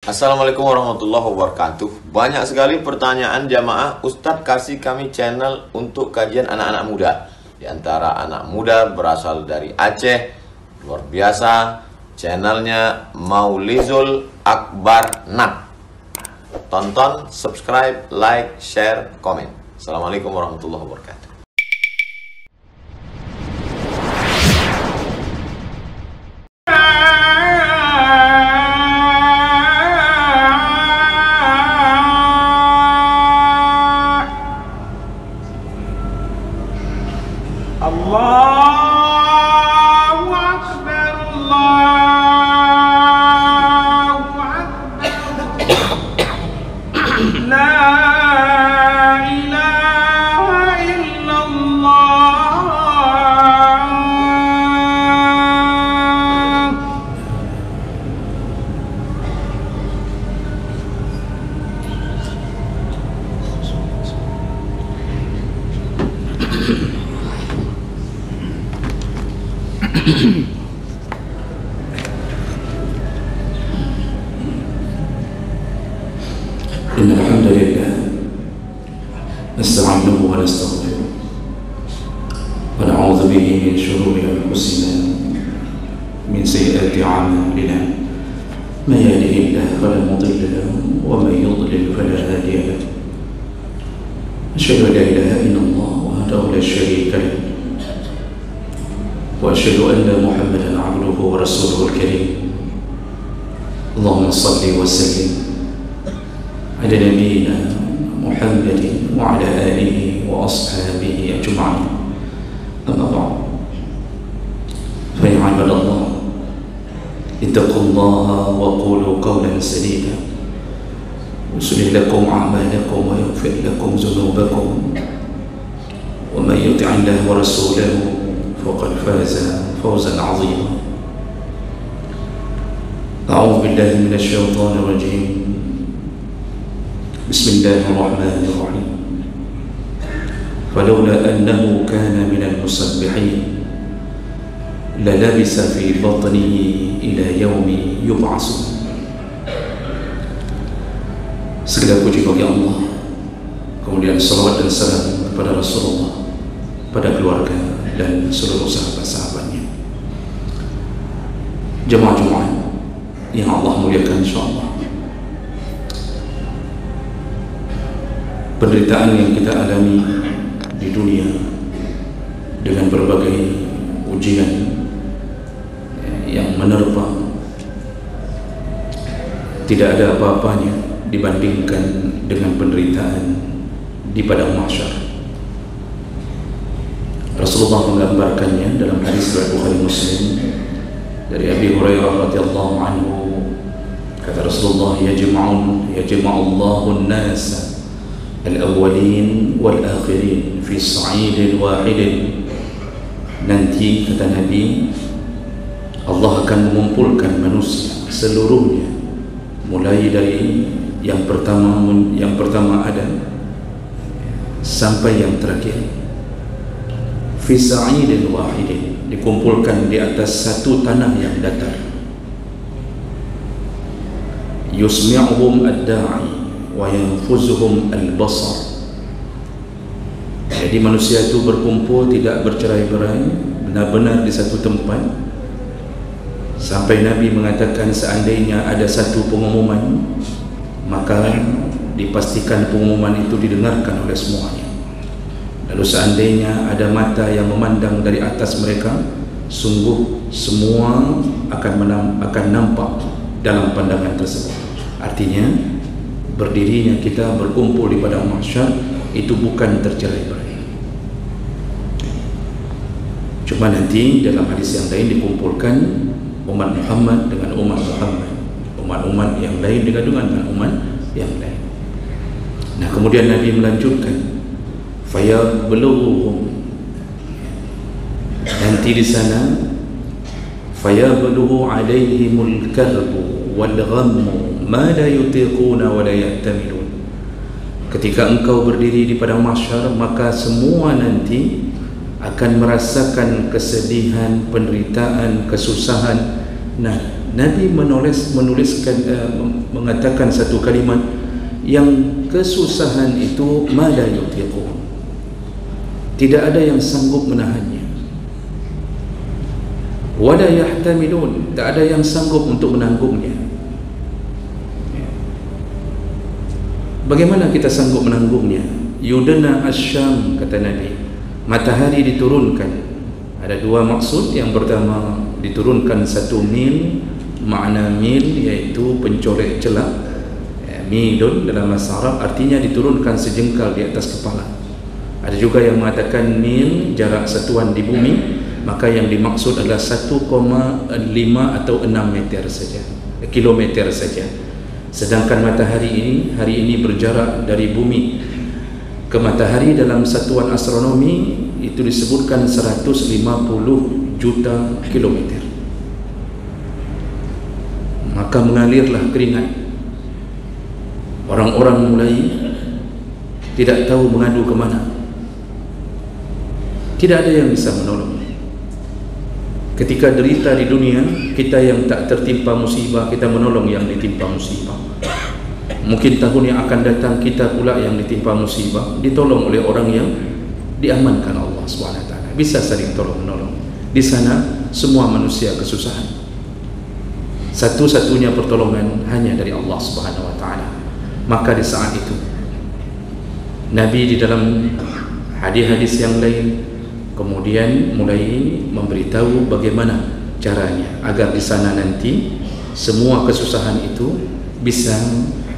Assalamualaikum warahmatullahi wabarakatuh. Banyak sekali pertanyaan jamaah, Ustadz kasih kami channel untuk kajian anak-anak muda. Di antara anak muda berasal dari Aceh, luar biasa, channelnya Maulizul Akbar Nak. Tonton, subscribe, like, share, komen. Assalamualaikum warahmatullahi wabarakatuh. Allahu Akbar, Allahu Akbar. La ilaha illallah. إن الحمد لله نستعينه ونستغفره ونعوذ به من شرور أنفسنا من سيئات أعمالنا من يهده الله فلا مضل له ومن يضلل فلا هادي له أشهد أن لا إله إلا الله وحده لا شريك له وأشهد أن محمدا عبده ورسوله الكريم اللهم صل وسلم على نبينا محمد وعلى آله وأصحابه أجمعين أما بعد فيا عباد الله اتقوا الله وقولوا قولا سديدا يصلح لكم أعمالكم ويغفر لكم ذنوبكم ومن يطع الله ورسوله فقد فاز فوزا عظيما. أعوذ بالله من الشيطان الرجيم. بسم الله الرحمن الرحيم. فلولا أنه كان من المسبحين للبث في بطنه إلى يوم يبعثون. Segala puji bagi Allah, kemudian salawat dan salam kepada Rasulullah, pada keluarga dan seluruh sahabat-sahabatnya. Jemaah-jemaah yang Allah muliakan insyaallah, penderitaan yang kita alami di dunia dengan berbagai ujian yang menerpa tidak ada apa-apanya dibandingkan dengan penderitaan di padang mahsyar. Rasulullah menggambarkannya dalam hadis riwayat Bukhari Muslim dari Abi Hurairah radhiyallahu anhu. Kata Rasulullah, yajma'u Allahu an-nasa al-awwalin wal-akhirin fi sa'idin wahidin. Nanti kata Nabi, Allah akan mengumpulkan manusia seluruhnya, mulai dari yang pertama Adam sampai yang terakhir, fi sa'idin wahidin, dikumpulkan di atas satu tanah yang datar. Yusmi'uhum ad-da'i wa yanfuzuhum al-basar. Jadi manusia itu berkumpul, tidak bercerai-berai, benar-benar di satu tempat, sampai Nabi mengatakan seandainya ada satu pengumuman, maka dipastikan pengumuman itu didengarkan oleh semuanya. Lalu seandainya ada mata yang memandang dari atas mereka, sungguh semua akan nampak dalam pandangan tersebut. Artinya berdirinya kita berkumpul di padang mahsyar itu bukan tercerai-berai. Cuma nanti dalam hadis yang lain dikumpulkan umat Muhammad dengan umat Muhammad, umat-umat yang lain dengan umat yang lain. Nah, kemudian Nabi melanjutkan, fayablughum, nanti di sana fayablughu alaihimul karbu wal ghammu ma la yutiquna wa la yahtamilun. Ketika engkau berdiri di padang mahsyar, maka semua nanti akan merasakan kesedihan, penderitaan, kesusahan. Nah, Nabi mengatakan satu kalimat yang kesusahan itu ma la yutiqun, tidak ada yang sanggup menahannya, wala yahtamilun, tak ada yang sanggup untuk menanggungnya. Bagaimana kita sanggup menanggungnya? Yudna asyam, kata Nabi, matahari diturunkan. Ada dua maksud. Yang pertama, diturunkan 1 mil. Makna mil iaitu pencorek celak, milun dalam bahasa Arab, artinya diturunkan sejengkal di atas kepala. Ada juga yang mengatakan mil jarak satuan di bumi, maka yang dimaksud adalah 1,5 atau 6 meter saja, kilometer saja. Sedangkan matahari ini berjarak dari bumi ke matahari dalam satuan astronomi itu disebutkan 150 juta kilometer. Maka mengalirlah keringat. Orang-orang mulai tidak tahu mengadu ke mana. Tidak ada yang bisa menolong. Ketika derita di dunia, kita yang tak tertimpa musibah, kita menolong yang ditimpa musibah. Mungkin tahun yang akan datang kita pula yang ditimpa musibah, ditolong oleh orang yang diamankan Allah SWT. Bisa saling tolong-menolong. Di sana semua manusia kesusahan. Satu-satunya pertolongan hanya dari Allah SWT. Maka di saat itu Nabi di dalam hadis-hadis yang lain kemudian mulai memberitahu bagaimana caranya agar di sana nanti semua kesusahan itu bisa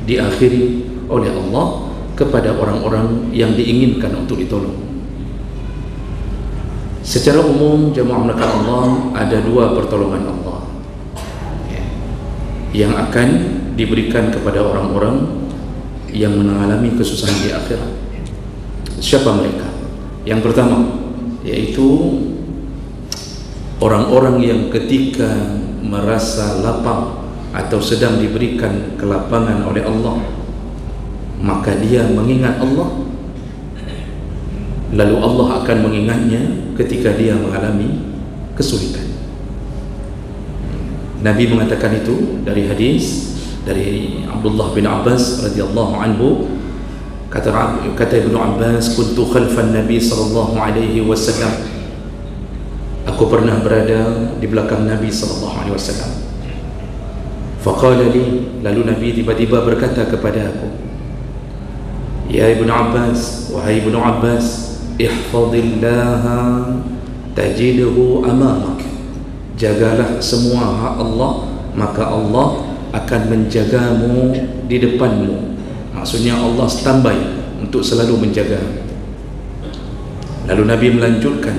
diakhiri oleh Allah kepada orang-orang yang diinginkan untuk ditolong. Secara umum jemaah melakukan Allah, ada dua pertolongan Allah yang akan diberikan kepada orang-orang yang mengalami kesusahan di akhirat. Siapa mereka? Yang pertama yaitu orang-orang yang ketika merasa lapang atau sedang diberikan kelapangan oleh Allah, maka dia mengingat Allah, lalu Allah akan mengingatnya ketika dia mengalami kesulitan. Nabi mengatakan itu dari hadis dari Abdullah bin Abbas radhiyallahu anhu. Kata Ibnu Abbas, kuntu khalfan Nabi sallallahu alaihi wasallam, aku pernah berada di belakang Nabi sallallahu alaihi wasallam. Faqala li, lalu Nabi tiba-tiba berkata kepada aku, ya Ibnu Abbas, wahai Ibnu Abbas, ihfazillaha tajidhu amamak, jagalah semua hak Allah, maka Allah akan menjagamu di depanmu. Maksudnya Allah standby untuk selalu menjaga. Lalu Nabi melanjutkan,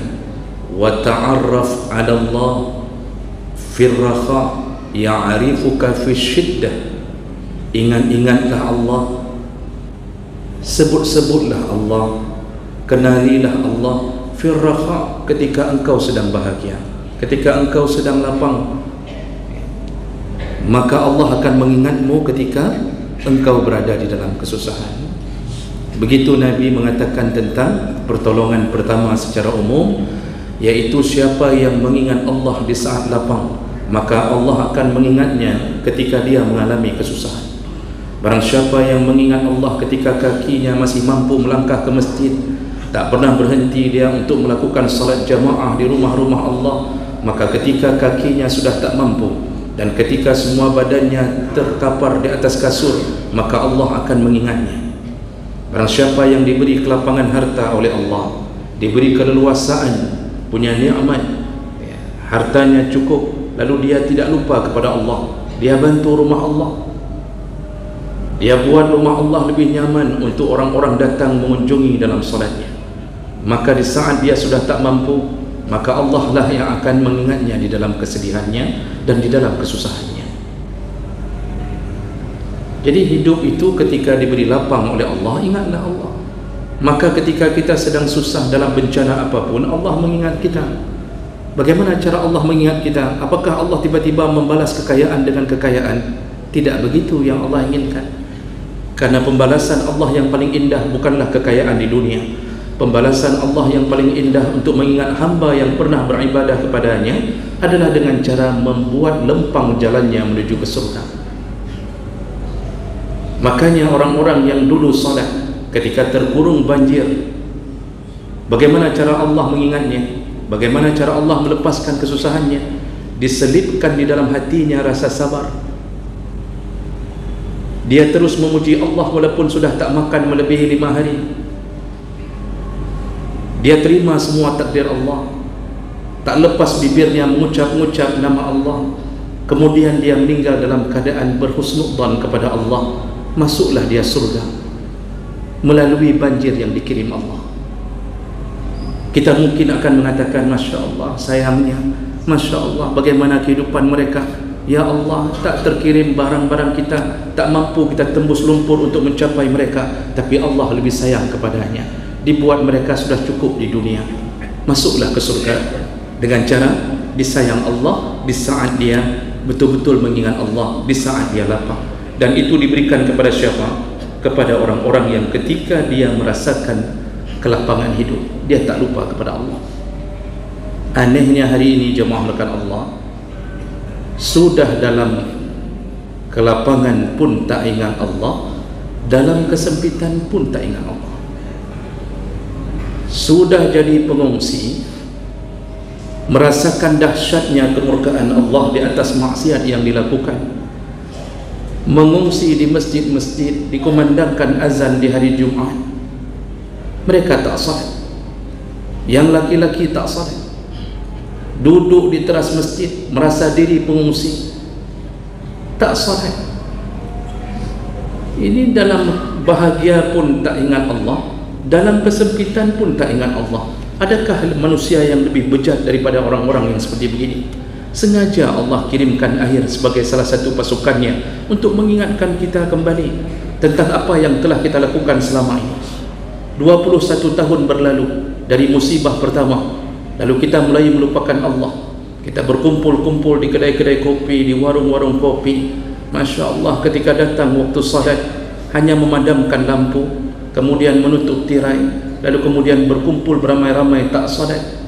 wa ta'arraf 'ala Allah fir raha ya'rifuka fi syiddah, ingat-ingatlah Allah, sebut-sebutlah Allah, kenalilah Allah fir raha, ketika engkau sedang bahagia, ketika engkau sedang lapang, maka Allah akan mengingatmu ketika engkau berada di dalam kesusahan. Begitu Nabi mengatakan tentang pertolongan pertama secara umum, yaitu siapa yang mengingat Allah di saat lapang, maka Allah akan mengingatnya ketika dia mengalami kesusahan. Barang siapa yang mengingat Allah ketika kakinya masih mampu melangkah ke masjid, tak pernah berhenti dia untuk melakukan salat jamaah di rumah-rumah Allah, maka ketika kakinya sudah tak mampu dan ketika semua badannya terkapar di atas kasur, maka Allah akan mengingatnya. Barang siapa yang diberi kelapangan harta oleh Allah, diberi keleluasaan, punya nikmat, hartanya cukup, lalu dia tidak lupa kepada Allah, dia bantu rumah Allah, dia buat rumah Allah lebih nyaman untuk orang-orang datang mengunjungi dalam solatnya, maka di saat dia sudah tak mampu, maka Allah lah yang akan mengingatnya di dalam kesedihannya dan di dalam kesusahannya. Jadi hidup itu ketika diberi lapang oleh Allah, ingatlah Allah. Maka ketika kita sedang susah dalam bencana apapun, Allah mengingat kita. Bagaimana cara Allah mengingat kita? Apakah Allah tiba-tiba membalas kekayaan dengan kekayaan? Tidak begitu yang Allah inginkan. Karena pembalasan Allah yang paling indah bukanlah kekayaan di dunia. pembalasan Allah yang paling indah untuk mengingat hamba yang pernah beribadah kepadanya adalah dengan cara membuat lempang jalannya menuju ke surga. Makanya orang-orang yang dulu salat ketika terkurung banjir, bagaimana cara Allah mengingatnya, bagaimana cara Allah melepaskan kesusahannya? Diselipkan di dalam hatinya rasa sabar. Dia terus memuji Allah walaupun sudah tak makan melebihi 5 hari. Dia terima semua takdir Allah, tak lepas bibirnya mengucap-ngucap nama Allah. Kemudian dia meninggal dalam keadaan berhusnudzan kepada Allah. Masuklah dia surga melalui banjir yang dikirim Allah. Kita mungkin akan mengatakan, Masya Allah, sayangnya, Masya Allah, bagaimana kehidupan mereka. Ya Allah, tak terkirim barang-barang kita, tak mampu kita tembus lumpur untuk mencapai mereka, tapi Allah lebih sayang kepadanya. Dibuat mereka sudah cukup di dunia. Masuklah ke surga dengan cara disayang Allah di saat dia betul-betul mengingat Allah, di saat dia lapang. Dan itu diberikan kepada siapa? Kepada orang-orang yang ketika dia merasakan kelapangan hidup, dia tak lupa kepada Allah. Anehnya hari ini jemaah melakukan Allah, sudah dalam kelapangan pun tak ingat Allah, dalam kesempitan pun tak ingat Allah. Sudah jadi pengungsi, merasakan dahsyatnya kemurkaan Allah di atas maksiat yang dilakukan, mengungsi di masjid-masjid, dikumandangkan azan di hari Jumaat, mereka tak salat. Yang laki-laki tak salat, duduk di teras masjid, merasa diri pengungsi, tak salat. Ini dalam bahagia pun tak ingat Allah, dalam kesempitan pun tak ingat Allah. Adakah manusia yang lebih bejat daripada orang-orang yang seperti begini? Sengaja Allah kirimkan air sebagai salah satu pasukannya untuk mengingatkan kita kembali tentang apa yang telah kita lakukan selama ini. 21 tahun berlalu dari musibah pertama, lalu kita mulai melupakan Allah. Kita berkumpul-kumpul di kedai-kedai kopi, di warung-warung kopi. Masya Allah, ketika datang waktu salat hanya memadamkan lampu, kemudian menutup tirai, lalu kemudian berkumpul beramai-ramai tak salat.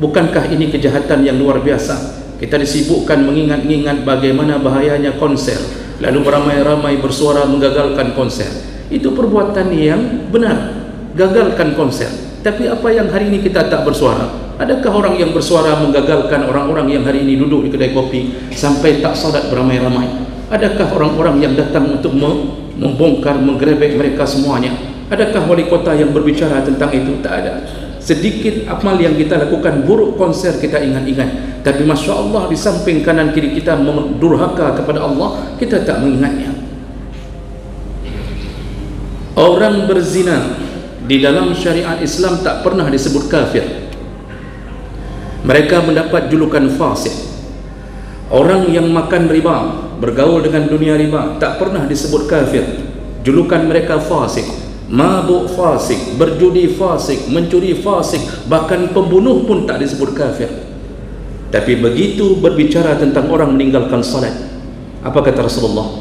Bukankah ini kejahatan yang luar biasa? Kita disibukkan mengingat-ingat bagaimana bahayanya konser, lalu beramai-ramai bersuara menggagalkan konser. Itu perbuatan yang benar, gagalkan konser. Tapi apa yang hari ini kita tak bersuara? Adakah orang yang bersuara menggagalkan orang-orang yang hari ini duduk di kedai kopi sampai tak salat beramai-ramai? Adakah orang-orang yang datang untuk membongkar, menggerebek mereka semuanya? Adakah wali kota yang berbicara tentang itu? Tak ada. Sedikit amal yang kita lakukan buruk konser kita ingat-ingat, tapi Masya Allah di samping kanan kiri kita durhaka kepada Allah, kita tak mengingatnya. Orang berzina di dalam syariat Islam tak pernah disebut kafir. Mereka mendapat julukan fasik. Orang yang makan riba, bergaul dengan dunia riba, tak pernah disebut kafir. Julukan mereka fasik. Mabuk fasik, berjudi fasik, mencuri fasik, bahkan pembunuh pun tak disebut kafir. Tapi begitu berbicara tentang orang meninggalkan salat, apa kata Rasulullah?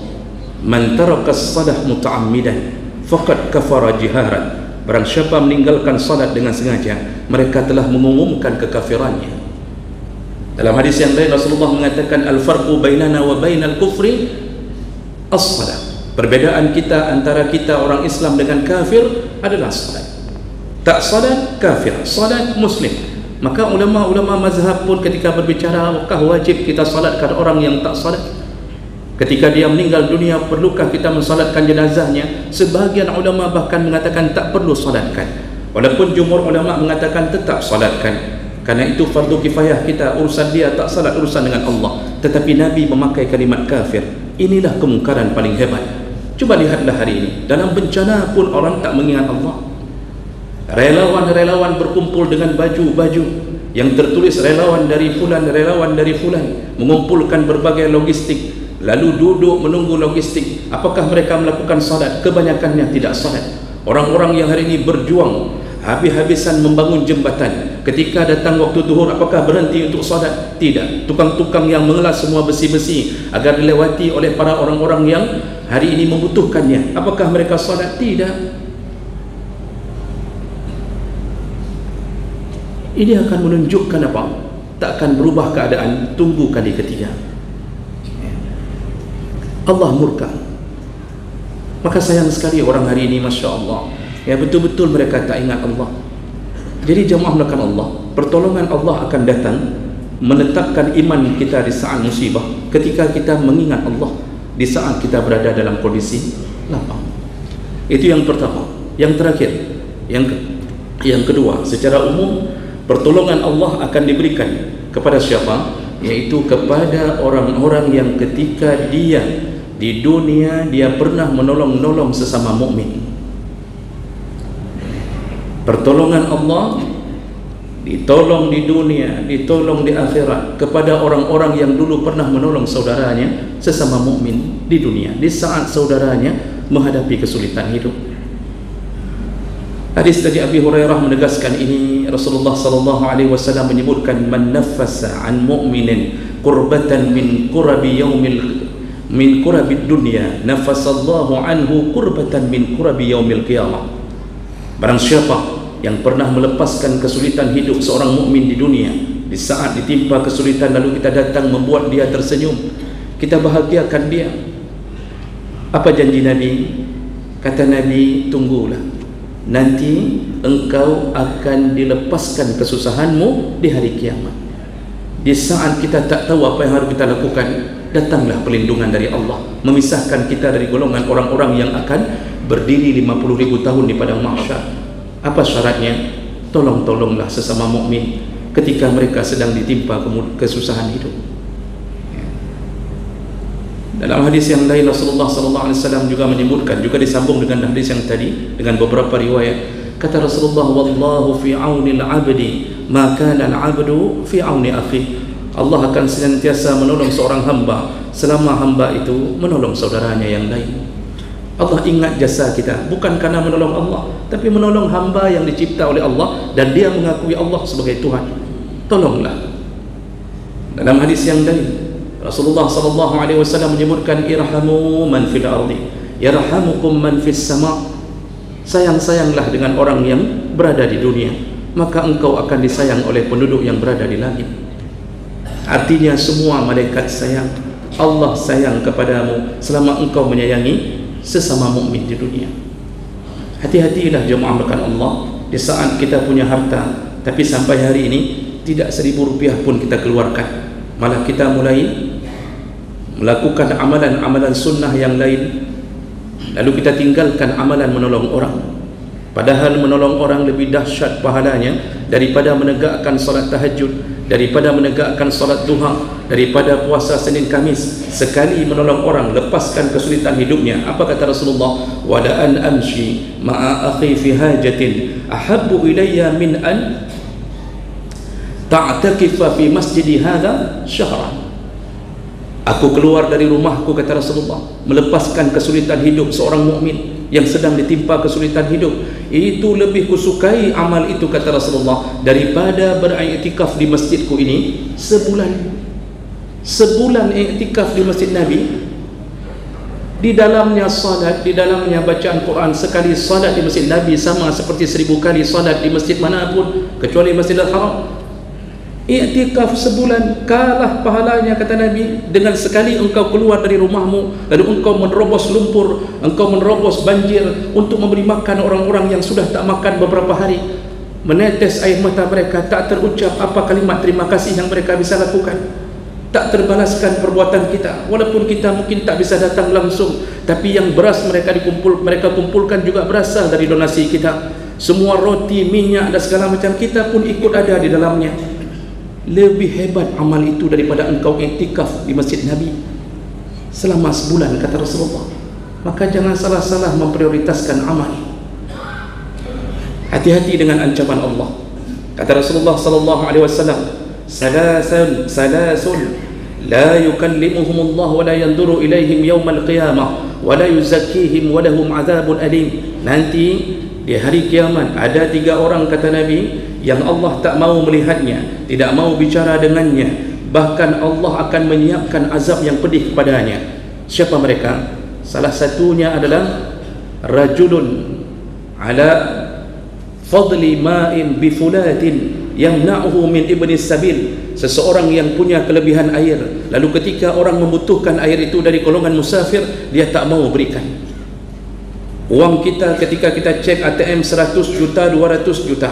Man taraka as-salah muta'ammidan faqad kafara jiharan. Barang siapa meninggalkan salat dengan sengaja, mereka telah mengumumkan kekafirannya. Dalam hadis yang lain Rasulullah mengatakan, al-farqu bainana wa bainal kufri as-salah. Perbedaan kita antara kita orang Islam dengan kafir adalah salat. Tak salat kafir, salat muslim. Maka ulama-ulama mazhab pun ketika berbicara apakah wajib kita salatkan orang yang tak salat, ketika dia meninggal dunia perlukah kita mensalatkan jenazahnya? Sebahagian ulama bahkan mengatakan tak perlu salatkan, walaupun jumhur ulama mengatakan tetap salatkan. Karena itu fardu kifayah kita, urusan dia tak salat urusan dengan Allah. Tetapi Nabi memakai kalimat kafir. Inilah kemungkaran paling hebat. Coba lihatlah hari ini, dalam bencana pun orang tak mengingat Allah. Relawan-relawan berkumpul dengan baju-baju yang tertulis relawan dari fulan, relawan dari fulan, mengumpulkan berbagai logistik, lalu duduk menunggu logistik. Apakah mereka melakukan salat? Kebanyakannya tidak salat. Orang-orang yang hari ini berjuang habis-habisan membangun jembatan, ketika datang waktu zuhur apakah berhenti untuk salat? Tidak. Tukang-tukang yang mengelas semua besi-besi agar dilewati oleh para orang-orang yang hari ini membutuhkannya, apakah mereka salat? Tidak. Ini akan menunjukkan apa? Tak akan berubah keadaan, tunggu kali ketiga. Allah murka. Maka sayang sekali orang hari ini, Masya Allah, ya, betul-betul mereka tak ingat Allah. Jadi jemaah melakukan Allah, pertolongan Allah akan datang menetapkan iman kita di saat musibah, ketika kita mengingat Allah di saat kita berada dalam kondisi lapang. Itu yang pertama. Yang terakhir, yang kedua, secara umum pertolongan Allah akan diberikan kepada siapa? Yaitu kepada orang-orang yang ketika dia di dunia dia pernah menolong sesama mukmin. Pertolongan Allah ditolong di dunia, ditolong di akhirat kepada orang-orang yang dulu pernah menolong saudaranya sesama mukmin di dunia di saat saudaranya menghadapi kesulitan hidup. Hadis dari Abi Hurairah menegaskan ini. Rasulullah sallallahu alaihi wasallam menyebutkan, man naffasa an mu'minin qurbatan min qurabi dunya nafasallahu anhu qurbatan min qurabi yaumil qiyamah. Barang siapa yang pernah melepaskan kesulitan hidup seorang mukmin di dunia, di saat ditimpa kesulitan lalu kita datang membuat dia tersenyum, kita bahagiakan dia. Apa janji Nabi? Kata Nabi, tunggulah, nanti engkau akan dilepaskan kesusahanmu di hari kiamat. Di saat kita tak tahu apa yang harus kita lakukan, datanglah perlindungan dari Allah, memisahkan kita dari golongan orang-orang yang akan berdiri 50.000 tahun di padang mahsyar. Apa syaratnya? Tolong-tolonglah sesama mukmin ketika mereka sedang ditimpa kesusahan hidup. Dalam hadis yang lain Rasulullah sallallahu alaihi wasallam juga menyebutkan, juga disambung dengan hadis yang tadi dengan beberapa riwayat. Kata Rasulullah, wallahu fi auni al-'abdi ma kana al-'abdu fi auni akhi. Allah akan senantiasa menolong seorang hamba selama hamba itu menolong saudaranya yang lain. Allah ingat jasa kita, bukan karena menolong Allah, tapi menolong hamba yang dicipta oleh Allah dan dia mengakui Allah sebagai Tuhan. Tolonglah. Dalam hadis yang lain Rasulullah sallallahu alaihi wasallam menyebutkan, irhamu man fil ardi yarhamukum man fis sama. Sayang-sayanglah dengan orang yang berada di dunia, maka engkau akan disayang oleh penduduk yang berada di langit. Artinya semua malaikat sayang, Allah sayang kepadamu selama engkau menyayangi sesama mukmin di dunia. Hati-hatilah jemaah rekan Allah, di saat kita punya harta tapi sampai hari ini tidak 1.000 rupiah pun kita keluarkan, malah kita mulai melakukan amalan-amalan sunnah yang lain, lalu kita tinggalkan amalan menolong orang. Padahal menolong orang lebih dahsyat pahalanya daripada menegakkan salat tahajud, daripada menegakkan salat duha, daripada puasa Senin Kamis. Sekali menolong orang, lepaskan kesulitan hidupnya. Apa kata Rasulullah? Wala an amshi ma'a akhi fi hajatin ahabbu ilayya min an ta'takifa fi masjidi hadha syahran. Aku keluar dari rumahku, kata Rasulullah, melepaskan kesulitan hidup seorang mukmin yang sedang ditimpa kesulitan hidup. Itu lebih kusukai amal itu, kata Rasulullah, daripada beriktikaf di masjidku ini sebulan. Sebulan iktikaf di masjid Nabi, di dalamnya salat, di dalamnya bacaan Quran. Sekali salat di masjid Nabi sama seperti 1000 kali salat di masjid manapun kecuali Masjidil Haram. Iktikaf sebulan kalah pahalanya, kata Nabi, dengan sekali engkau keluar dari rumahmu lalu engkau menerobos lumpur, engkau menerobos banjir untuk memberi makan orang-orang yang sudah tak makan beberapa hari. Menetes air mata mereka, tak terucap apa kalimat terima kasih yang mereka bisa lakukan. Tak terbalaskan perbuatan kita, walaupun kita mungkin tak bisa datang langsung, tapi yang beras mereka kumpulkan juga berasal dari donasi kita. Semua roti, minyak dan segala macam kita pun ikut ada di dalamnya. Lebih hebat amal itu daripada engkau iktikaf di masjid Nabi selama sebulan, kata Rasulullah. Maka jangan salah-salah memprioritaskan amal. Hati-hati dengan ancaman Allah. Kata Rasulullah sallallahu alaihi wasallam, salasun la yukallimuhum Allah wa la yanzuru ilaihim yaumal qiyamah wa la yuzakkihim wa lahum adzabun alim. Nanti di hari kiamat ada 3 orang, kata Nabi, yang Allah tak mau melihatnya, tidak mau bicara dengannya, bahkan Allah akan menyiapkan azab yang pedih kepadanya. Siapa mereka? Salah satunya adalah rajulun ala fadli ma'in bifulatin yamna'uhu min ibnis sabil, seseorang yang punya kelebihan air, lalu ketika orang membutuhkan air itu dari golongan musafir, dia tak mau berikan. Uang kita ketika kita cek ATM 100 juta, 200 juta,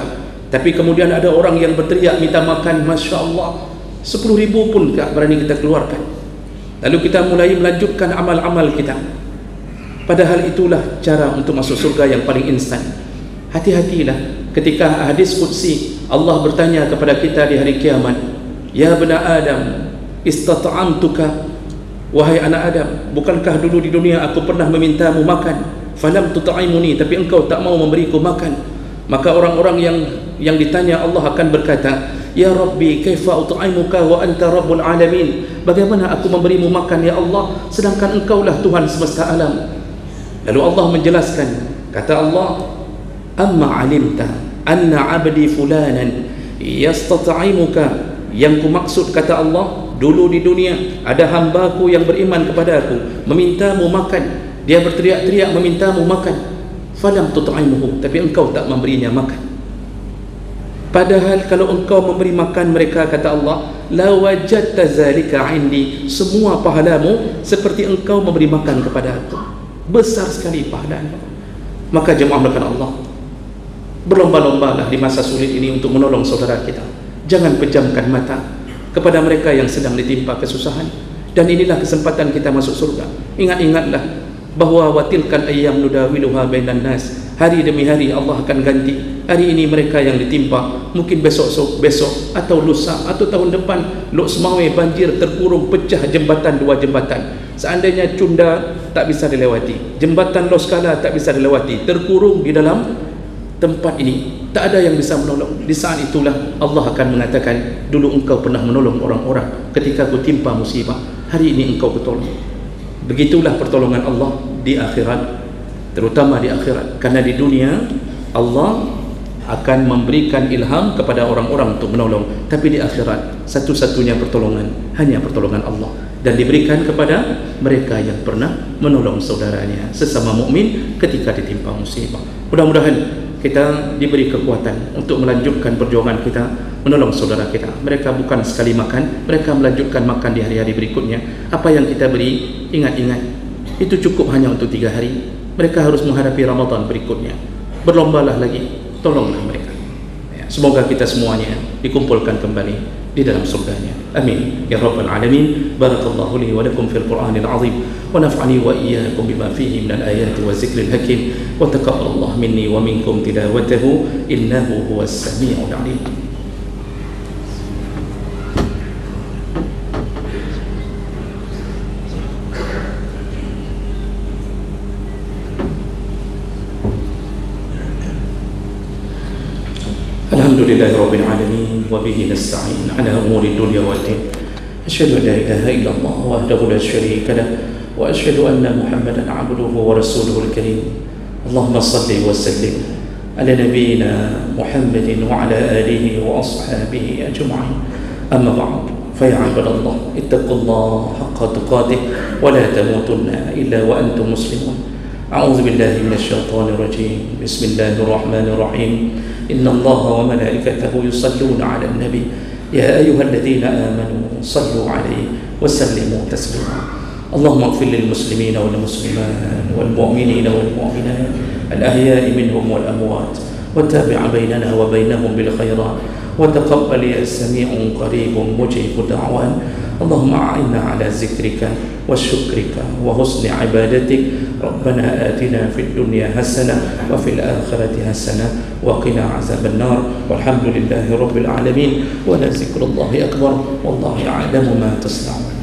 tapi kemudian ada orang yang berteriak minta makan, Masya Allah, 10 ribu pun tak berani kita keluarkan. Lalu kita mulai melanjutkan amal-amal kita, padahal itulah cara untuk masuk surga yang paling instan. Hati-hatilah ketika hadis qudsi Allah bertanya kepada kita di hari kiamat, ya bena Adam istata'amtuka, wahai anak Adam, bukankah dulu di dunia aku pernah memintamu makan, falam tuta'imuni, tapi engkau tak mau memberiku makan. Maka orang-orang yang ditanya Allah akan berkata, ya Rabbi kaifa ut'imuka wa anta rabbul alamin, bagaimana aku memberimu makan ya Allah, sedangkan engkaulah Tuhan semesta alam. Lalu Allah menjelaskan, kata Allah, amma alimta anna abdi fulanan yastat'imuka, yang ku maksud kata Allah, dulu di dunia ada hambaku yang beriman kepada aku, memintamu makan, dia berteriak-teriak memintamu makan, falam tut'imuhu, tapi engkau tak memberinya makan. Padahal kalau engkau memberi makan mereka, kata Allah, la wajadta zalika indi, semua pahalamu seperti engkau memberi makan kepada aku. Besar sekali pahalamu. Maka jemaah melakukan Allah, berlomba-lombalah di masa sulit ini untuk menolong saudara kita. Jangan pejamkan mata kepada mereka yang sedang ditimpa kesusahan. Dan inilah kesempatan kita masuk surga. Ingat-ingatlah bahwa watilkan ayyam nudawiluha bainan nas, hari demi hari Allah akan ganti. Hari ini mereka yang ditimpa, mungkin besok atau lusa atau tahun depan Lok Semawe banjir, terkurung, pecah jembatan, 2 jembatan. Seandainya Cunda tak bisa dilewati, jembatan Loskala tak bisa dilewati, terkurung di dalam tempat ini, tak ada yang bisa menolong. Di saat itulah Allah akan mengatakan, dulu engkau pernah menolong orang-orang ketika aku timpa musibah, hari ini engkau bertolong. Begitulah pertolongan Allah di akhirat, terutama di akhirat. Karena di dunia Allah akan memberikan ilham kepada orang-orang untuk menolong, tapi di akhirat satu-satunya pertolongan hanya pertolongan Allah, dan diberikan kepada mereka yang pernah menolong saudaranya sesama mukmin ketika ditimpa musibah. Mudah-mudahan kita diberi kekuatan untuk melanjutkan perjuangan kita menolong saudara kita. Mereka bukan sekali makan, mereka melanjutkan makan di hari-hari berikutnya. Apa yang kita beri, ingat-ingat, itu cukup hanya untuk 3 hari. Mereka harus menghadapi Ramadan berikutnya. Berlombalah lagi, tolonglah mereka. Semoga kita semuanya dikumpulkan kembali di dalam surganya. Amin ya rabbal alamin. Barakallahu li wa lakum fil Qur'anil azim, wa naf'ani wa iyyakum bima fihi minal ayati wa zikril hakim, wa taqabbalallahu minni wa minkum tilawatahu innahu huwas samiul alim. Alhamdulillahi rabbil alamin, wa bihi nasta'in ala umuri dunya waddin. Asyhadu an la ilaha illallah wahdahu la syarika lah, wa asyhadu anna Muhammadan 'abduhu wa rasuluhul karim. Allahumma shalli wa sallim ala nabiyyina Muhammadin wa ala alihi wa ashabihi ajma'in. Amma ba'd, fa ya 'ibadallah ittaqullaha haqqa tuqatih wa la tamutunna illa wa antum muslimun. A'udzu billahi minasy syaithanir rajim. Bismillahir rahmanir rahim. إن الله وملائكته يصلون على النبي يا أيها الذين آمنوا صلوا عليه وسلموا تسليما. اللهم اغفر للمسلمين والمسلمات والمؤمنين والمؤمنات الأحياء منهم والأموات، وتابع بيننا وبينهم بالخيرات، وتقبل يا سميع قريب مجيب الدعوات. اللهم أعنا على ذكرك وشكرك وحسن عبادتك. ربنا آتنا في الدنيا حسنة وفي الآخرة حسنة وقنا عذاب النار. والحمد لله رب العالمين، ولذكر الله أكبر، والله يعلم ما تصنعون.